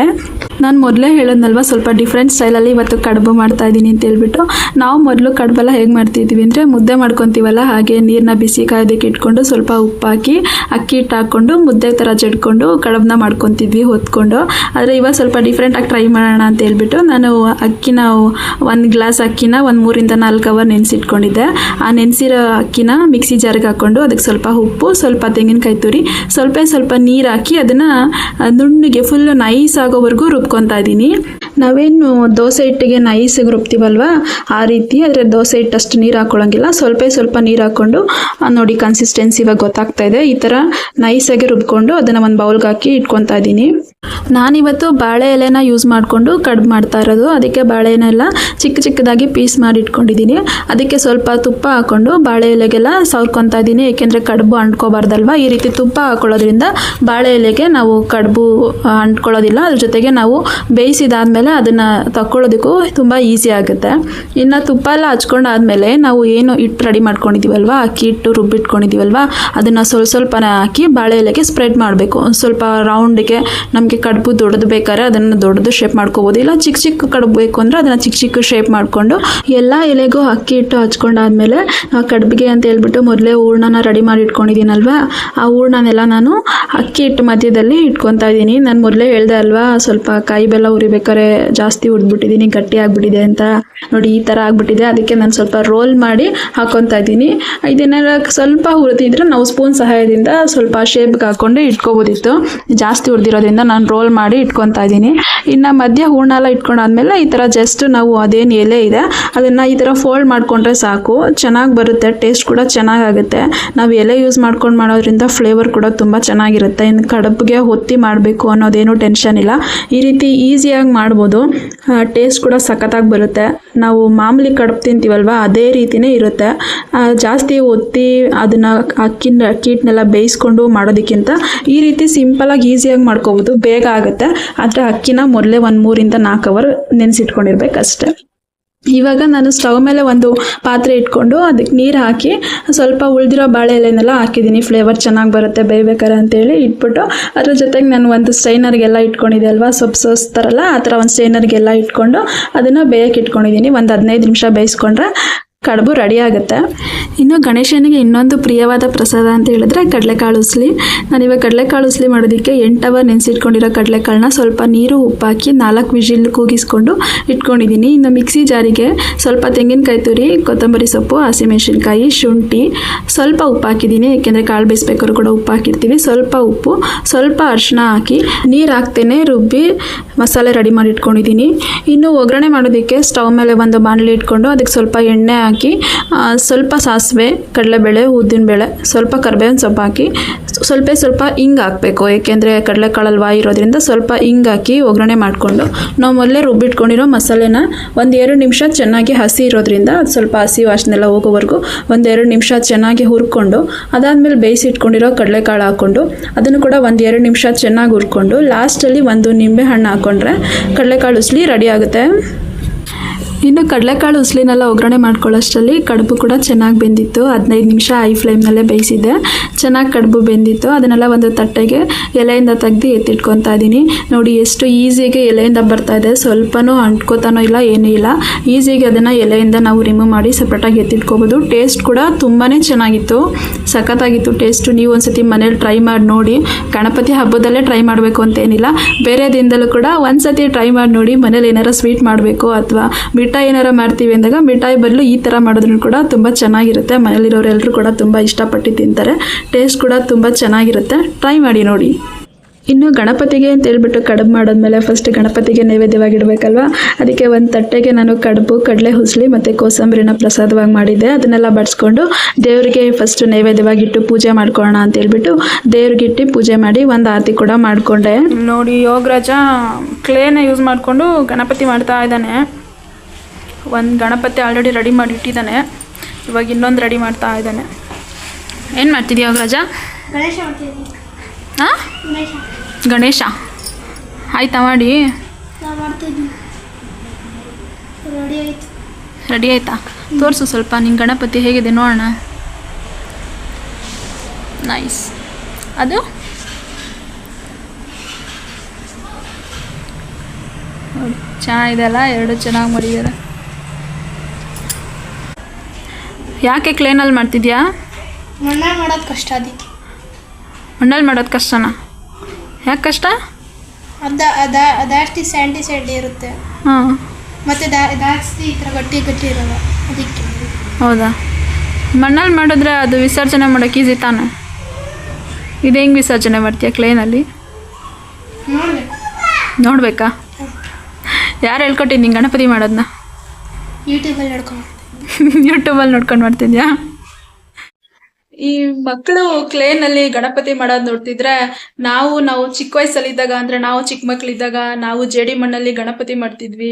ನಾನು ಮೊದಲೇ ಹೇಳೋದ್ನಲ್ವ ಸ್ವಲ್ಪ ಡಿಫ್ರೆಂಟ್ ಸ್ಟೈಲಲ್ಲಿ ಇವತ್ತು ಕಡುಬು ಮಾಡ್ತಾ ಇದ್ದೀನಿ ಅಂತ ಹೇಳ್ಬಿಟ್ಟು. ನಾವು ಮೊದಲು ಕಡುಬೆಲ್ಲ ಹೇಗೆ ಮಾಡ್ತಿದ್ವಿ ಅಂದರೆ ಮುದ್ದೆ ಮಾಡ್ಕೊತೀವಲ್ಲ ಹಾಗೆ ನೀರನ್ನ ಬಿಸಿ ಕಾಯೋದಕ್ಕೆ ಇಟ್ಕೊಂಡು ಸ್ವಲ್ಪ ಉಪ್ಪು ಹಾಕಿ ಅಕ್ಕಿ ಹಿಟ್ಟು ಹಾಕ್ಕೊಂಡು ಮುದ್ದೆ ಥರ ಜಡ್ಕೊಂಡು ಕಡುಬನ್ನ ಮಾಡ್ಕೊತಿದ್ವಿ ಹೊತ್ಕೊಂಡು. ಆದರೆ ಇವಾಗ ಸ್ವಲ್ಪ ಡಿಫ್ರೆಂಟಾಗಿ ಟ್ರೈ ಮಾಡೋಣ ಅಂತ ಹೇಳ್ಬಿಟ್ಟು ನಾನು ಅಕ್ಕಿನ 1 ಗ್ಲಾಸ್ ಅಕ್ಕಿನ 3-4 ಅವರ್ ನೆನೆಸಿಟ್ಕೊಂಡಿದ್ದೆ. ಆ ನೆನೆಸಿರೋ ಅಕ್ಕಿನ ಮಿಕ್ಸಿ ಜಾರ್ಗೆ ಹಾಕ್ಕೊಂಡು ಅದಕ್ಕೆ ಸ್ವಲ್ಪ ಉಪ್ಪು, ಸ್ವಲ್ಪ ತೆಂಗಿನಕಾಯಿ ತುರಿ, ಸ್ವಲ್ಪ ನೀರು ಹಾಕಿ ಅದನ್ನು ನುಣ್ಣಗೆ ಫುಲ್ ನೈಸ್ ಆಗೋವರೆಗೂ ರುಬ್ಕೊತಾ ಇದ್ದೀನಿ. ನಾವೇನು ದೋಸೆ ಹಿಟ್ಟಿಗೆ ನೈಸಿಗೆ ರುಬ್ತೀವಲ್ವ ಆ ರೀತಿ, ಆದರೆ ದೋಸೆ ಹಿಟ್ಟಷ್ಟು ನೀರು ಹಾಕೊಳ್ಳೋಂಗಿಲ್ಲ, ಸ್ವಲ್ಪ ನೀರು ಹಾಕ್ಕೊಂಡು ನೋಡಿ ಕನ್ಸಿಸ್ಟೆನ್ಸಿ ಇವಾಗ ಗೊತ್ತಾಗ್ತಾ ಇದೆ. ಈ ಥರ ನೈಸಾಗಿ ರುಬ್ಕೊಂಡು ಅದನ್ನು ಒಂದು ಬೌಲ್ಗೆ ಹಾಕಿ ಇಟ್ಕೊತಾ ಇದ್ದೀನಿ. ನಾನಿವತ್ತು ಬಾಳೆ ಎಲೆನ ಯೂಸ್ ಮಾಡಿಕೊಂಡು ಕಡುಬು ಮಾಡ್ತಾ ಇರೋದು. ಅದಕ್ಕೆ ಬಾಳೆ ಎಲೆಲ್ಲ ಚಿಕ್ಕದಾಗಿ ಪೀಸ್ ಮಾಡಿ ಇಟ್ಕೊಂಡಿದ್ದೀನಿ. ಅದಕ್ಕೆ ಸ್ವಲ್ಪ ತುಪ್ಪ ಹಾಕ್ಕೊಂಡು ಬಾಳೆ ಎಲೆಗೆಲ್ಲ ಸವರ್ಕೊತಾ ಇದ್ದೀನಿ, ಏಕೆಂದರೆ ಕಡುಬು ಅಂಟ್ಕೋಬಾರ್ದಲ್ವ. ಈ ರೀತಿ ತುಪ್ಪ ಹಾಕೊಳ್ಳೋದ್ರಿಂದ ಬಾಳೆ ಎಲೆಗೆ ನಾವು ಕಡುಬು ಅಂಟ್ಕೊಳ್ಳೋದಿಲ್ಲ. ಅದ್ರ ಜೊತೆಗೆ ನಾವು ಬೇಯಿಸಿದಾದ್ಮೇಲೆ ಆದಮೇಲೆ ಅದನ್ನು ತಗೊಳ್ಳೋದಕ್ಕೂ ತುಂಬ ಈಸಿ ಆಗುತ್ತೆ. ಇನ್ನು ತುಪ್ಪ ಎಲ್ಲ ಹಚ್ಕೊಂಡಾದ್ಮೇಲೆ ನಾವು ಏನು ಹಿಟ್ಟು ರೆಡಿ ಮಾಡ್ಕೊಂಡಿದ್ದೀವಲ್ವ, ಅಕ್ಕಿ ಹಿಟ್ಟು ರುಬ್ಬಿಟ್ಕೊಂಡಿದ್ದೀವಲ್ವ, ಅದನ್ನು ಸ್ವಲ್ಪನೇ ಹಾಕಿ ಬಾಳೆ ಎಲೆಗೆ ಸ್ಪ್ರೆಡ್ ಮಾಡಬೇಕು. ಸ್ವಲ್ಪ ರೌಂಡಿಗೆ ನಮಗೆ ಕಡುಬು ದೊಡ್ಡದು ಬೇಕಾದ್ರೆ ಅದನ್ನು ದೊಡ್ಡದು ಶೇಪ್ ಮಾಡ್ಕೋಬೋದು, ಇಲ್ಲ ಚಿಕ್ಕ ಚಿಕ್ಕ ಕಡುಬು ಬೇಕು ಅಂದರೆ ಅದನ್ನು ಚಿಕ್ಕ ಚಿಕ್ಕ ಶೇಪ್ ಮಾಡಿಕೊಂಡು ಎಲ್ಲ ಎಲೆಗೂ ಅಕ್ಕಿ ಹಿಟ್ಟು ಹಚ್ಕೊಂಡಾದ್ಮೇಲೆ ಕಡುಬಿಗೆ ಅಂತ ಹೇಳ್ಬಿಟ್ಟು ಮೊದಲೇ ಹೂರ್ಣನ ರೆಡಿ ಮಾಡಿ ಇಟ್ಕೊಂಡಿದ್ದೀನಲ್ವ, ಆ ಹೂರ್ಣನೆಲ್ಲ ನಾನು ಅಕ್ಕಿ ಹಿಟ್ಟು ಮಧ್ಯದಲ್ಲಿ ಇಟ್ಕೊತಾ ಇದ್ದೀನಿ. ನಾನು ಮೊದಲೇ ಹೇಳ್ದೆ ಅಲ್ವಾ, ಸ್ವಲ್ಪ ಕಾಯಿ ಬೆಲ್ಲ ಉರಿಬೇಕಾದ್ರೆ ಜಾಸ್ತಿ ಹುರಿದ್ಬಿಟ್ಟಿದ್ದೀನಿ, ಗಟ್ಟಿ ಆಗಿಬಿಟ್ಟಿದೆ ಅಂತ. ನೋಡಿ ಈ ಥರ ಆಗಿಬಿಟ್ಟಿದೆ, ಅದಕ್ಕೆ ನಾನು ಸ್ವಲ್ಪ ರೋಲ್ ಮಾಡಿ ಹಾಕ್ಕೊತಾ ಇದ್ದೀನಿ. ಇದನ್ನೆಲ್ಲ ಸ್ವಲ್ಪ ಹುರಿದಿದ್ರೆ ನಾವು ಸ್ಪೂನ್ ಸಹಾಯದಿಂದ ಸ್ವಲ್ಪ ಶೇಪ್ಗೆ ಹಾಕ್ಕೊಂಡು ಇಟ್ಕೋಬೋದಿತ್ತು. ಜಾಸ್ತಿ ಹುರಿದಿರೋದ್ರಿಂದ ನಾನು ರೋಲ್ ಮಾಡಿ ಇಟ್ಕೊತಾ ಇದ್ದೀನಿ. ಇನ್ನು ಮಧ್ಯ ಹೂರ್ಣ ಎಲ್ಲ ಇಟ್ಕೊಂಡಾದ್ಮೇಲೆ ಈ ಥರ ಜಸ್ಟ್ ನಾವು ಅದೇನು ಎಲೆ ಇದೆ ಅದನ್ನು ಈ ಥರ ಫೋಲ್ಡ್ ಮಾಡಿಕೊಂಡ್ರೆ ಸಾಕು, ಚೆನ್ನಾಗಿ ಬರುತ್ತೆ, ಟೇಸ್ಟ್ ಕೂಡ ಚೆನ್ನಾಗಾಗುತ್ತೆ. ನಾವು ಎಲೆ ಯೂಸ್ ಮಾಡ್ಕೊಂಡು ಮಾಡೋದ್ರಿಂದ ಫ್ಲೇವರ್ ಕೂಡ ತುಂಬ ಚೆನ್ನಾಗಿರುತ್ತೆ. ಇನ್ನು ಕಡುಬಿಗೆ ಹೊತ್ತಿ ಮಾಡಬೇಕು ಅನ್ನೋದೇನು ಟೆನ್ಷನ್ ಇಲ್ಲ, ಈ ರೀತಿ ಈಸಿಯಾಗಿ ಮಾಡ್ಬೋದು. ಟೇಸ್ಟ್ ಕೂಡ ಸಖತ್ತಾಗಿ ಬರುತ್ತೆ. ನಾವು ಮಾಮೂಲಿ ಕಡುಬು ತಿಂತೀವಲ್ವ ಅದೇ ರೀತಿಯೇ ಇರುತ್ತೆ. ಜಾಸ್ತಿ ಒತ್ತಿ ಅದನ್ನು ಅಕ್ಕಿ ಹಿಟ್ಟನ್ನೆಲ್ಲ ಬೇಯಿಸ್ಕೊಂಡು ಮಾಡೋದಕ್ಕಿಂತ ಈ ರೀತಿ ಸಿಂಪಲಾಗಿ ಈಸಿಯಾಗಿ ಮಾಡ್ಕೋಬೋದು, ಬೇಗ ಆಗುತ್ತೆ. ಆದರೆ ಅಕ್ಕಿನ ಮೊದಲೇ 3 ಇಂದ 4 ಅವರ್ ನೆನೆಸಿಟ್ಕೊಂಡಿರ್ಬೇಕಷ್ಟೆ. ಇವಾಗ ನಾನು ಸ್ಟವ್ ಮೇಲೆ ಒಂದು ಪಾತ್ರೆ ಇಟ್ಕೊಂಡು ಅದಕ್ಕೆ ನೀರು ಹಾಕಿ ಸ್ವಲ್ಪ ಉಳಿದಿರೋ ಬಾಳೆ ಎಲೆನೆಲ್ಲ ಹಾಕಿದ್ದೀನಿ, ಫ್ಲೇವರ್ ಚೆನ್ನಾಗಿ ಬರುತ್ತೆ ಬೇಯ್ಬೇಕಾರೆ ಅಂತೇಳಿ ಇಟ್ಬಿಟ್ಟು, ಅದ್ರ ಜೊತೆಗೆ ನಾನು ಒಂದು ಸ್ಟೈನರ್ಗೆಲ್ಲ ಇಟ್ಕೊಂಡಿದ್ದೆ ಅಲ್ವಾ, ಸೊಪ್ಪಿಸ್ತಾರಲ್ಲ ಆ ಥರ ಒಂದು ಸ್ಟೈನರ್ಗೆಲ್ಲ ಇಟ್ಕೊಂಡು ಅದನ್ನು ಬೇಯಕ್ಕೆ ಇಟ್ಕೊಂಡಿದ್ದೀನಿ. ಒಂದು 15 ನಿಮಿಷ ಬೇಯಿಸ್ಕೊಂಡ್ರೆ ಕಡುಬು ರೆಡಿ ಆಗುತ್ತೆ. ಇನ್ನು ಗಣೇಶನಿಗೆ ಇನ್ನೊಂದು ಪ್ರಿಯವಾದ ಪ್ರಸಾದ ಅಂತ ಹೇಳಿದ್ರೆ ಕಡಲೆಕಾಳು ಉಸ್ಲಿ. ನಾನಿವಾಗ ಕಡಲೆಕಾಳು ಉಸ್ಲಿ ಮಾಡೋದಕ್ಕೆ 8 ಅವರ್ ನೆನೆಸಿಟ್ಕೊಂಡಿರೋ ಕಡಲೆಕಾಳನ್ನ ಸ್ವಲ್ಪ ನೀರು ಉಪ್ಪಾಕಿ 4 ವಿಜಿಲ್ ಕೂಗಿಸ್ಕೊಂಡು ಇಟ್ಕೊಂಡಿದ್ದೀನಿ. ಇನ್ನು ಮಿಕ್ಸಿ ಜಾರಿಗೆ ಸ್ವಲ್ಪ ತೆಂಗಿನಕಾಯಿ ತುರಿ, ಕೊತ್ತಂಬರಿ ಸೊಪ್ಪು, ಹಸಿಮೆಣಸಿನ್ಕಾಯಿ, ಶುಂಠಿ, ಸ್ವಲ್ಪ ಉಪ್ಪು ಹಾಕಿದ್ದೀನಿ, ಏಕೆಂದರೆ ಕಾಳು ಬೇಯಿಸ್ಬೇಕಾದ್ರೂ ಕೂಡ ಉಪ್ಪು ಹಾಕಿರ್ತೀವಿ. ಸ್ವಲ್ಪ ಉಪ್ಪು, ಸ್ವಲ್ಪ ಅರಿಶಿನ ಹಾಕಿ ನೀರು ಹಾಕ್ತೇನೆ ರುಬ್ಬಿ ಮಸಾಲೆ ರೆಡಿ ಮಾಡಿ ಇಟ್ಕೊಂಡಿದ್ದೀನಿ. ಇನ್ನು ಒಗ್ಗರಣೆ ಮಾಡೋದಕ್ಕೆ ಸ್ಟವ್ ಮೇಲೆ ಒಂದು ಬಾಣಲಿ ಇಟ್ಕೊಂಡು ಅದಕ್ಕೆ ಸ್ವಲ್ಪ ಎಣ್ಣೆ ಹಾಕಿ ಸ್ವಲ್ಪ ಸಾಸಿವೆ, ಕಡಲೆಬೇಳೆ, ಉದ್ದಿನಬೇಳೆ, ಸ್ವಲ್ಪ ಕರಿಬೇವಿನ ಸೊಪ್ಪು ಹಾಕಿ ಸ್ವಲ್ಪ ಹಿಂಗೆ ಹಾಕಬೇಕು, ಏಕೆಂದರೆ ಕಡಲೆಕಾಳಲ್ಲಿ ವಾಯು ಇರೋದ್ರಿಂದ ಸ್ವಲ್ಪ ಹಿಂಗೆ ಹಾಕಿ ಒಗ್ಗರಣೆ ಮಾಡಿಕೊಂಡು ನಾವು ಮೊದಲೇ ರುಬ್ಬಿಟ್ಕೊಂಡಿರೋ ಮಸಾಲೆನ 1-2 ನಿಮಿಷ ಚೆನ್ನಾಗಿ ಹಸಿ ಇರೋದ್ರಿಂದ ಅದು ಸ್ವಲ್ಪ ಹಸಿ ವಾಸನೆಲ್ಲ ಹೋಗೋವರೆಗೂ 1-2 ನಿಮಿಷ ಚೆನ್ನಾಗಿ ಹುರ್ಕೊಂಡು ಅದಾದಮೇಲೆ ಬೇಯಿಸಿ ಇಟ್ಕೊಂಡಿರೋ ಕಡಲೆಕಾಳು ಹಾಕ್ಕೊಂಡು ಅದನ್ನು ಕೂಡ 1-2 ನಿಮಿಷ ಚೆನ್ನಾಗಿ ಹುರ್ಕೊಂಡು ಲಾಸ್ಟಲ್ಲಿ 1 ನಿಂಬೆ ಹಣ್ಣು ಹಾಕ್ಕೊಂಡ್ರೆ ಕಡಲೆಕಾಳು ಉಸ್ಲಿ ರೆಡಿ ಆಗುತ್ತೆ. ಇನ್ನು ಕಡಲೆಕಾಳು ಉಸ್ಲಿನೆಲ್ಲ ಒಗ್ಗರಣೆ ಮಾಡ್ಕೊಳ್ಳೋಷ್ಟರಲ್ಲಿ ಕಡುಬು ಕೂಡ ಚೆನ್ನಾಗಿ ಬೆಂದಿತ್ತು. 15 ನಿಮಿಷ ಹೈ ಫ್ಲೇಮ್ನಲ್ಲೇ ಬೇಯಿಸಿದ್ದೆ, ಚೆನ್ನಾಗಿ ಕಡುಬು ಬೆಂದಿತ್ತು. ಅದನ್ನೆಲ್ಲ ಒಂದು ತಟ್ಟೆಗೆ ಎಲೆಯಿಂದ ತೆಗೆದು ಎತ್ತಿಟ್ಕೊತಾ ಇದ್ದೀನಿ. ನೋಡಿ ಎಷ್ಟು ಈಸಿಯಾಗಿ ಎಲೆಯಿಂದ ಬರ್ತಾ ಇದೆ, ಸ್ವಲ್ಪನೂ ಅಂಟ್ಕೋತಾನೋ ಇಲ್ಲ, ಏನೂ ಇಲ್ಲ. ಈಸಿಯಾಗಿ ಅದನ್ನು ಎಲೆಯಿಂದ ನಾವು ರಿಮೂವ್ ಮಾಡಿ ಸಪ್ರೇಟಾಗಿ ಎತ್ತಿಟ್ಕೋಬೋದು. ಟೇಸ್ಟ್ ಕೂಡ ತುಂಬಾ ಚೆನ್ನಾಗಿತ್ತು, ಸಖತ್ತಾಗಿತ್ತು ಟೇಸ್ಟು. ನೀವು ಒಂದ್ಸತಿ ಮನೇಲಿ ಟ್ರೈ ಮಾಡಿ ನೋಡಿ. ಗಣಪತಿ ಹಬ್ಬದಲ್ಲೇ ಟ್ರೈ ಮಾಡಬೇಕು ಅಂತೇನಿಲ್ಲ, ಬೇರೆ ದಿನದಲ್ಲೂ ಕೂಡ ಒಂದ್ಸತಿ ಟ್ರೈ ಮಾಡಿ ನೋಡಿ. ಮನೇಲಿ ಏನಾರು ಸ್ವೀಟ್ ಮಾಡಬೇಕು ಅಥವಾ ಮಿಠಾಯಿ ಏನಾರ ಮಾಡ್ತೀವಿ ಅಂದಾಗ ಮಿಠಾಯಿ ಬದಲು ಈ ಥರ ಮಾಡಿದ್ರೂ ಕೂಡ ತುಂಬ ಚೆನ್ನಾಗಿರುತ್ತೆ. ಮನೇಲಿರೋರೆಲ್ಲರೂ ಕೂಡ ತುಂಬ ಇಷ್ಟಪಟ್ಟು ತಿಂತಾರೆ, ಟೇಸ್ಟ್ ಕೂಡ ತುಂಬ ಚೆನ್ನಾಗಿರುತ್ತೆ. ಟ್ರೈ ಮಾಡಿ ನೋಡಿ. ಇನ್ನು ಗಣಪತಿಗೆ ಅಂತ ಹೇಳ್ಬಿಟ್ಟು ಕಡುಬು ಮಾಡಿದ್ಮೇಲೆ ಫಸ್ಟ್ ಗಣಪತಿಗೆ ನೈವೇದ್ಯವಾಗಿಡಬೇಕಲ್ವ, ಅದಕ್ಕೆ ಒಂದು ತಟ್ಟೆಗೆ ನಾನು ಕಡುಬು, ಕಡಲೆ ಹುಸ್ಲಿ ಮತ್ತು ಕೋಸಂಬರಿನ ಪ್ರಸಾದವಾಗಿ ಮಾಡಿದ್ದೆ. ಅದನ್ನೆಲ್ಲ ಬಡಿಸ್ಕೊಂಡು ದೇವರಿಗೆ ಫಸ್ಟ್ ನೈವೇದ್ಯವಾಗಿಟ್ಟು ಪೂಜೆ ಮಾಡ್ಕೊಳ್ಳೋಣ ಅಂತ ಹೇಳ್ಬಿಟ್ಟು ದೇವ್ರಿಗಿಟ್ಟು ಪೂಜೆ ಮಾಡಿ ಒಂದು ಆರತಿ ಕೂಡ ಮಾಡಿಕೊಂಡೆ. ನೋಡಿ ಯೋಗರಾಜ ಕ್ಲೇನ ಯೂಸ್ ಮಾಡಿಕೊಂಡು ಗಣಪತಿ ಮಾಡ್ತಾ ಇದ್ದಾನೆ. ಒಂದು ಗಣಪತಿ ಆಲ್ರೆಡಿ ರೆಡಿ ಮಾಡಿ ಇಟ್ಟಿದ್ದಾನೆ, ಇವಾಗ ಇನ್ನೊಂದು ರೆಡಿ ಮಾಡ್ತಾ ಇದ್ದಾನೆ. ಏನು ಮಾಡ್ತಿದ್ದೀಯ ಯೋಗರಾಜ? ಗಣೇಶ ಮಾಡ್ತಿದ್ದೀನಿ. ಹಾಂ, ಗಣೇಶ ಆಯ್ತಾ ಮಾಡಿ? ಮಾಡ್ತಿದ್ದೀನಿ. ರೆಡಿ ಆಯಿತು. ರೆಡಿ ಆಯಿತಾ? ತೋರಿಸು ಸ್ವಲ್ಪ ನಿನ್ನ ಗಣಪತಿ ಹೇಗಿದೆ ನೋಡೋಣ. ನೈಸ್. ಅದು ಚೆನ್ನಾಗಿದೆ ಅಲ್ಲ, 2 ಚೆನ್ನಾಗಿ ಮಾಡಿದ್ದಾರೆ. ಯಾಕೆ ಕ್ಲೇನಲ್ಲಿ ಮಾಡ್ತಿದ್ಯಾ? ಮಣ್ಣಲ್ಲಿ ಮಾಡೋದು ಕಷ್ಟ, ಅದಕ್ಕೆ. ಮಣ್ಣಲ್ಲಿ ಮಾಡೋದು ಕಷ್ಟನಾ? ಯಾಕೆ ಕಷ್ಟ? ಜಾಸ್ತಿ ಸ್ಯಾಂಡಿ ಇರುತ್ತೆ. ಹಾಂ, ಮತ್ತು ಜಾಸ್ತಿ ಈ ಥರ ಗಟ್ಟಿ ಇರೋಲ್ಲ, ಅದಕ್ಕೆ. ಹೌದಾ? ಮಣ್ಣಲ್ಲಿ ಮಾಡಿದ್ರೆ ಅದು ವಿಸರ್ಜನೆ ಮಾಡೋಕ್ಕೆ ಈಸಿ ತಾನೆ. ಇದು ಹೆಂಗೆ ವಿಸರ್ಜನೆ ಮಾಡ್ತೀಯ ಕ್ಲೇನಲ್ಲಿ? ನೋಡಬೇಕಾ? ಯಾರು ಹೇಳ್ಕೊಟ್ಟಿದ್ದು ನಿಂಗೆ ಗಣಪತಿ ಮಾಡೋದನ್ನ? ಯೂಟ್ಯೂಬಲ್ಲಿ ನೋಡ್ಕೊಂಡು. ಯೂಟ್ಯೂಬಲ್ಲಿ ನೋಡ್ಕೊಂಡು ಮಾಡ್ತಿದ್ಯಾ? ಈ ಮಕ್ಕಳು ಕ್ಲೇನಲ್ಲಿ ಗಣಪತಿ ಮಾಡೋದ್ ನೋಡ್ತಿದ್ರೆ ನಾವು ಚಿಕ್ಕ ವಯಸ್ಸಲ್ಲಿದ್ದಾಗ ಅಂದ್ರೆ ನಾವು ಚಿಕ್ಕ ಮಕ್ಳಿದ್ದಾಗ ನಾವು ಜೇಡಿ ಮಣ್ಣಲ್ಲಿ ಗಣಪತಿ ಮಾಡ್ತಿದ್ವಿ.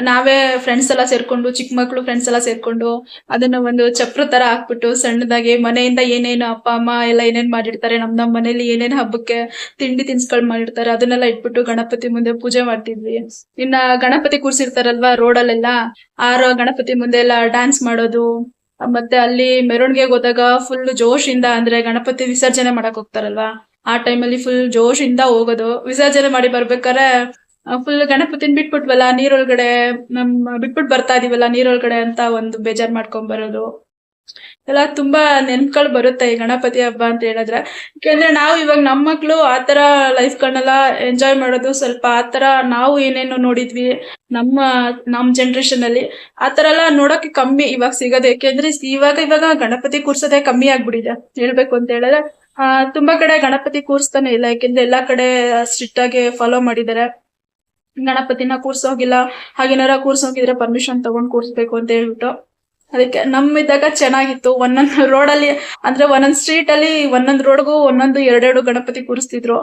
ನಾವೇ ಫ್ರೆಂಡ್ಸ್ ಎಲ್ಲ ಸೇರ್ಕೊಂಡು ಚಿಕ್ಕ ಮಕ್ಳು ಫ್ರೆಂಡ್ಸ್ ಎಲ್ಲ ಸೇರ್ಕೊಂಡು ಅದನ್ನ ಒಂದು ಚಪ್ರ ತರ ಹಾಕ್ಬಿಟ್ಟು ಸಣ್ಣದಾಗಿ ಮನೆಯಿಂದ ಏನೇನು ಅಪ್ಪ ಅಮ್ಮ ಎಲ್ಲ ಏನೇನ್ ಮಾಡಿರ್ತಾರೆ, ನಮ್ ಮನೇಲಿ ಏನೇನ್ ಹಬ್ಬಕ್ಕೆ ತಿಂಡಿ ತಿನ್ಸ್ಗಳ್ ಮಾಡಿರ್ತಾರೆ ಅದನ್ನೆಲ್ಲ ಇಟ್ಬಿಟ್ಟು ಗಣಪತಿ ಮುಂದೆ ಪೂಜೆ ಮಾಡ್ತಿದ್ವಿ. ಇನ್ನ ಗಣಪತಿ ಕೂರ್ಸಿರ್ತಾರಲ್ವಾ ರೋಡಲ್ಲೆಲ್ಲ, ಗಣಪತಿ ಮುಂದೆ ಎಲ್ಲ ಡ್ಯಾನ್ಸ್ ಮಾಡೋದು. ಮತ್ತೆ ಅಲ್ಲಿ ಮೆರವಣಿಗೆಗೆ ಹೋದಾಗ ಫುಲ್ ಜೋಶಿಂದ ಅಂದ್ರೆ ಗಣಪತಿ ವಿಸರ್ಜನೆ ಮಾಡಕ್ ಹೋಗ್ತಾರಲ್ವಾ, ಆ ಟೈಮಲ್ಲಿ ಫುಲ್ ಜೋಶಿಂದ ಹೋಗೋದು. ವಿಸರ್ಜನೆ ಮಾಡಿ ಬರ್ಬೇಕಾರೆ ಫುಲ್ ಗಣಪತಿನ ಬಿಟ್ಬಿಟ್ವಲ್ಲ ನೀರೊಳಗಡೆ, ಬಿಟ್ಬಿಟ್ ಬರ್ತಾ ಇದೀವಲ್ಲ ನೀರೊಳಗಡೆ ಅಂತ ಒಂದು ಬೇಜಾರ್ ಮಾಡ್ಕೊಂಡ್ ಬರೋದು ಎಲ್ಲ ತುಂಬಾ ನೆನ್ಪುಗಳು ಬರುತ್ತೆ ಈ ಗಣಪತಿ ಹಬ್ಬ ಅಂತ ಹೇಳಿದ್ರೆ. ಯಾಕೆಂದ್ರೆ ನಾವು ಇವಾಗ ನಮ್ಮ ಮಕ್ಳು ಆತರ ಲೈಫ್ಗಳನ್ನೆಲ್ಲ ಎಂಜಾಯ್ ಮಾಡೋದು ಸ್ವಲ್ಪ ಆತರ ನಾವು ಏನೇನು ನೋಡಿದ್ವಿ ನಮ್ಮ ಜನರೇಷನ್ ಅಲ್ಲಿ ಆತರ ಎಲ್ಲ ನೋಡೋಕೆ ಕಮ್ಮಿ ಇವಾಗ ಸಿಗೋದು. ಯಾಕೆಂದ್ರೆ ಇವಾಗ ಗಣಪತಿ ಕೂರ್ಸೋದೇ ಕಮ್ಮಿ ಆಗ್ಬಿಟ್ಟಿದೆ ಹೇಳ್ಬೇಕು ಅಂತ ಹೇಳಿದ್ರೆ. ತುಂಬಾ ಕಡೆ ಗಣಪತಿ ಕೂರ್ಸ್ತಾನೆ ಇಲ್ಲ, ಯಾಕೆಂದ್ರೆ ಎಲ್ಲಾ ಕಡೆ ಸ್ಟ್ರಿಕ್ಟ್ ಆಗಿ ಫಾಲೋ ಮಾಡಿದ್ದಾರೆ. ಗಣಪತಿನ ಕೂರ್ಸೋಗಿಲ್ಲ, ಹಾಗೇನಾರ ಕೂರ್ಸೋಗಿದ್ರೆ ಪರ್ಮಿಷನ್ ತಗೊಂಡ್ ಕೂರ್ಸ್ಬೇಕು ಅಂತ ಹೇಳ್ಬಿಟ್ಟು. ಅದಕ್ಕೆ ನಮ್ಮಿದ್ದಾಗ ಚೆನ್ನಾಗಿತ್ತು. ಒಂದೊಂದು ರೋಡಲ್ಲಿ ಅಂದ್ರೆ ಒಂದೊಂದ್ ಸ್ಟ್ರೀಟ್ ಅಲ್ಲಿ ಒಂದೊಂದ್ ರೋಡ್ಗೂ ಒಂದೊಂದು ಎರಡೆರಡು ಗಣಪತಿ ಕೂರಿಸ್ತಿದ್ರು.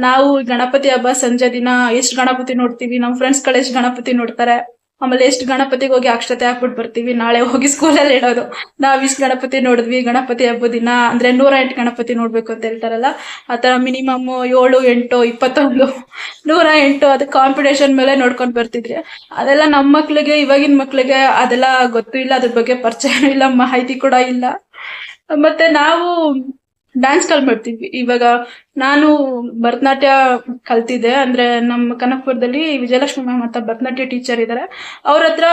ನಾವು ಗಣಪತಿ ಹಬ್ಬ ಸಂಜೆ ದಿನ ಎಷ್ಟ್ ಗಣಪತಿ ನೋಡ್ತೀವಿ, ನಮ್ ಫ್ರೆಂಡ್ಸ್ ಗಳು ಎಷ್ಟ್ ಗಣಪತಿ ನೋಡ್ತಾರೆ, ಆಮೇಲೆ ಎಷ್ಟು ಗಣಪತಿಗೆ ಹೋಗಿ ಅಕ್ಷತೆ ಹಾಕ್ಬಿಟ್ಟು ಬರ್ತೀವಿ. ನಾಳೆ ಹೋಗಿ ಸ್ಕೂಲಲ್ಲಿ ಇಡೋದು ನಾವ್ ಇಷ್ಟ್ ಗಣಪತಿ ನೋಡಿದ್ವಿ ಗಣಪತಿ ಹಬ್ಬ ದಿನ ಅಂದ್ರೆ 108 ಗಣಪತಿ ನೋಡ್ಬೇಕು ಅಂತ ಹೇಳ್ತಾರಲ್ಲ, ಆತರ ಮಿನಿಮಮ್ 7, 8, 21, 108 ಅದು ಕಾಂಪಿಟೇಷನ್ ಮೇಲೆ ನೋಡ್ಕೊಂಡ್ ಬರ್ತಿದ್ರಿ. ಅದೆಲ್ಲ ನಮ್ಮ ಮಕ್ಳಿಗೆ, ಇವಾಗಿನ ಮಕ್ಳಿಗೆ ಅದೆಲ್ಲ ಗೊತ್ತೂ ಇಲ್ಲ, ಅದ್ರ ಬಗ್ಗೆ ಪರಿಚಯನೂ ಇಲ್ಲ, ಮಾಹಿತಿ ಕೂಡ ಇಲ್ಲ. ಮತ್ತೆ ನಾವು ಡ್ಯಾನ್ಸ್ ಮಾಡ್ತಿದ್ವಿ. ಇವಾಗ ನಾನು ಭರತನಾಟ್ಯ ಕಲ್ತಿದ್ದೆ. ಅಂದ್ರೆ ನಮ್ಮ ಕನಕಪುರದಲ್ಲಿ ವಿಜಯಲಕ್ಷ್ಮಿ ಮ್ಯಾಮ್ ಅಂತ ಭರತನಾಟ್ಯ ಟೀಚರ್ ಇದಾರೆ, ಅವ್ರ ಹತ್ರ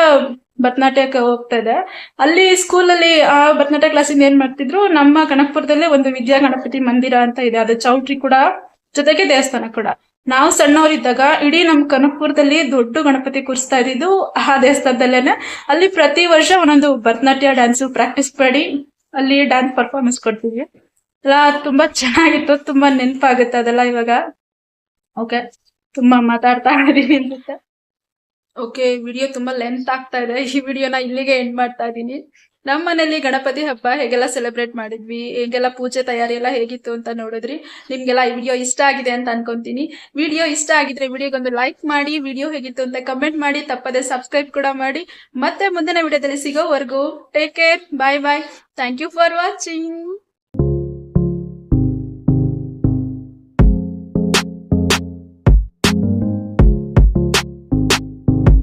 ಭರತನಾಟ್ಯಕ್ಕೆ ಹೋಗ್ತಾ ಇದೆ. ಅಲ್ಲಿ ಸ್ಕೂಲಲ್ಲಿ ಆ ಭರತನಾಟ್ಯ ಕ್ಲಾಸಿಂದ ಏನ್ ಮಾಡ್ತಿದ್ರು, ನಮ್ಮ ಕನಕಪುರದಲ್ಲೇ ಒಂದು ವಿದ್ಯಾ ಗಣಪತಿ ಮಂದಿರ ಅಂತ ಇದೆ, ಅದು ಚೌಟ್ರಿ ಕೂಡ ಜೊತೆಗೆ ದೇವಸ್ಥಾನ ಕೂಡ. ನಾವು ಸಣ್ಣವರಿದ್ದಾಗ ಇಡೀ ನಮ್ ಕನಕಪುರದಲ್ಲಿ ದೊಡ್ಡ ಗಣಪತಿ ಕೂರಿಸ್ತಾ ಇದ್ದಿದ್ದು ಆ ದೇವಸ್ಥಾನದಲ್ಲೇನೆ. ಅಲ್ಲಿ ಪ್ರತಿ ವರ್ಷ ಒಂದೊಂದು ಭರತನಾಟ್ಯ ಡ್ಯಾನ್ಸ್ ಪ್ರಾಕ್ಟೀಸ್ ಮಾಡಿ ಅಲ್ಲಿ ಡ್ಯಾನ್ಸ್ ಪರ್ಫಾರ್ಮೆನ್ಸ್ ಕೊಡ್ತೀವಿ. ಎಲ್ಲ ತುಂಬಾ ಚೆನ್ನಾಗಿತ್ತು, ತುಂಬಾ ನೆನಪಾಗುತ್ತೆ ಅದೆಲ್ಲ ಇವಾಗ. ಓಕೆ, ತುಂಬಾ ಮಾತಾಡ್ತಾ ಇದೀನಿ ಅನ್ಸುತ್ತೆ. ಓಕೆ, ವಿಡಿಯೋ ತುಂಬಾ ಲೆಂತ್ ಆಗ್ತಾ ಇದೆ. ಈ ವಿಡಿಯೋನ ಇಲ್ಲಿಗೆ ಎಂಡ್ ಮಾಡ್ತಾ ಇದೀನಿ. ನಮ್ಮ ಮನೇಲಿ ಗಣಪತಿ ಹಬ್ಬ ಹೇಗೆಲ್ಲ ಸೆಲೆಬ್ರೇಟ್ ಮಾಡಿದ್ವಿ, ಹೇಗೆಲ್ಲ ಪೂಜೆ ತಯಾರಿ ಎಲ್ಲ ಹೇಗಿತ್ತು ಅಂತ ನೋಡಿದ್ರಿ. ನಿಮ್ಗೆಲ್ಲ ಈ ವಿಡಿಯೋ ಇಷ್ಟ ಆಗಿದೆ ಅಂತ ಅನ್ಕೊಂತೀನಿ. ವಿಡಿಯೋ ಇಷ್ಟ ಆಗಿದ್ರೆ ವಿಡಿಯೋಗೊಂದು ಲೈಕ್ ಮಾಡಿ, ವಿಡಿಯೋ ಹೇಗಿತ್ತು ಅಂತ ಕಮೆಂಟ್ ಮಾಡಿ, ತಪ್ಪದೆ ಸಬ್ಸ್ಕ್ರೈಬ್ ಕೂಡ ಮಾಡಿ. ಮತ್ತೆ ಮುಂದಿನ ವಿಡಿಯೋದಲ್ಲಿ ಸಿಗೋವರೆಗೂ take care, bye bye, thank you for watching.